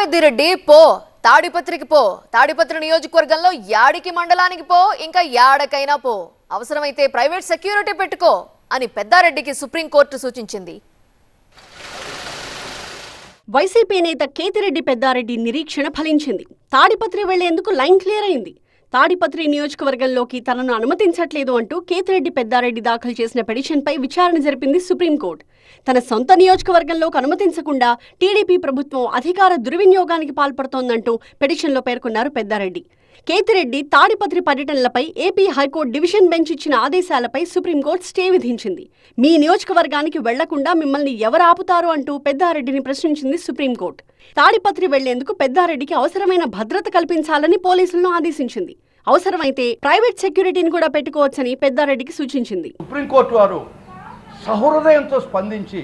పెద్దిరెడ్డి పో, తాడిపత్రికి పో, తాడిపత్రి నియోజకవర్గంలో యాడికి మండలానికి పో, ఇంకా యాడకైనా పో, అవసరమైతే ప్రైవేట్ సెక్యూరిటీ పెట్టుకో అని పెద్దారెడ్డికి సుప్రీంకోర్టు సూచించింది. వైసీపీ నేత కేతిరెడ్డి పెద్దారెడ్డి నిరీక్షణ ఫలించింది. తాడిపత్రి వెళ్లేందుకు లైన్ క్లియర్ అయింది. తాడిపత్రి నియోజకవర్గంలోకి తనను అనుమతించట్లేదు అంటూ కేతిరెడ్డి పెద్దారెడ్డి దాఖలు చేసిన పిటిషన్పై విచారణ జరిపింది సుప్రీంకోర్టు. తన సొంత నియోజకవర్గంలోకి అనుమతించకుండా టీడీపీ ప్రభుత్వం అధికార దుర్వినియోగానికి పాల్పడుతోందంటూ పిటిషన్లో పేర్కొన్నారు పెద్దారెడ్డి. కేతిరెడ్డి తాడిపత్రి పర్యటనలపై ఏపీ హైకోర్టు డివిజన్ బెంచ్ ఇచ్చిన ఆదేశాలపై సుప్రీంకోర్టు స్టే విధించింది. మీ నియోజకవర్గానికి వెళ్లకుండా మిమ్మల్ని ఎవరు ఆపుతారు అంటూ పెద్దారెడ్డిని ప్రశ్నించింది సుప్రీంకోర్టు. తాడిపత్రి వెళ్లేందుకు పెద్దారెడ్డికి అవసరమైన భద్రత కల్పించాలని పోలీసులను ఆదేశించింది. అవసరమైతే ప్రైవేట్ సెక్యూరిటీని కూడా పెట్టుకోవచ్చని పెద్దారెడ్డికి సూచించింది. సుప్రీంకోర్టు వారు సహృదయంతో స్పందించి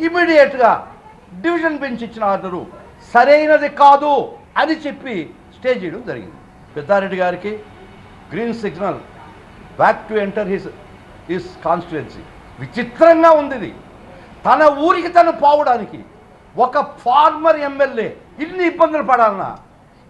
ఇమీడియట్గా డివిజన్ బెంచ్ ఇచ్చిన ఆర్డరు సరైనది కాదు అని చెప్పి స్టే చేయడం జరిగింది. పెద్దారెడ్డి గారికి green signal back to enter his constituency. విచిత్రంగా ఉంది ఇది. తన ఊరికి తను పోవడానికి ఒక ఫార్మర్ ఎమ్మెల్యే ఇన్ని ఇబ్బందులు పడాలన్నా,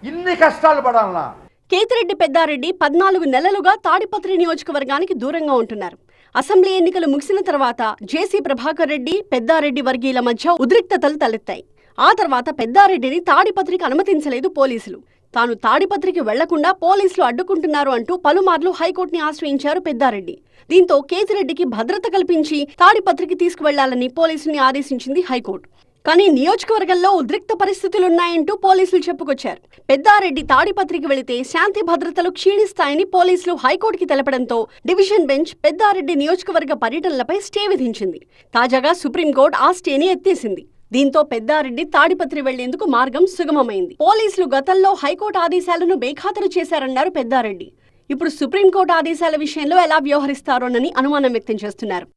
ఇన్ని కష్టాలు పడాలన్నా? కేతిరెడ్డి పెద్దారెడ్డి 14 నెలలుగా తాడిపత్రి నియోజకవర్గానికి దూరంగా ఉంటున్నారు. అసెంబ్లీ ఎన్నికలు ముగిసిన తర్వాత జేసీ ప్రభాకర్ రెడ్డి, పెద్దారెడ్డి వర్గీయుల మధ్య ఉద్రిక్తతలు తలెత్తాయి. ఆ తర్వాత పెద్దారెడ్డిని తాడిపత్రికి అనుమతించలేదు పోలీసులు. తాను తాడిపత్రికి వెళ్లకుండా పోలీసులు అడ్డుకుంటున్నారు అంటూ పలుమార్లు హైకోర్టుని ఆశ్రయించారు పెద్దారెడ్డి. దీంతో కేతిరెడ్డికి భద్రత కల్పించి తాడిపత్రికి తీసుకువెళ్లాలని పోలీసుల్ని ఆదేశించింది హైకోర్టు. కానీ నియోజకవర్గంలో ఉద్రిక్త పరిస్థితులున్నాయంటూ పోలీసులు చెప్పుకొచ్చారు. పెద్దారెడ్డి తాడిపత్రికి వెళితే శాంతి భద్రతలు క్షీణిస్తాయని పోలీసులు హైకోర్టుకి తెలపడంతో డివిజన్ బెంచ్ పెద్దారెడ్డి నియోజకవర్గ పర్యటనలపై స్టే విధించింది. తాజాగా సుప్రీంకోర్టు ఆ స్టేని ఎత్తేసింది. దీంతో పెద్దారెడ్డి తాడిపత్రి వెళ్లేందుకు మార్గం సుగమమైంది. పోలీసులు గతంలో హైకోర్టు ఆదేశాలను బేఖాతరు చేశారన్నారు పెద్దారెడ్డి. ఇప్పుడు సుప్రీంకోర్టు ఆదేశాల విషయంలో ఎలా వ్యవహరిస్తారోనని అనుమానం వ్యక్తం చేస్తున్నారు.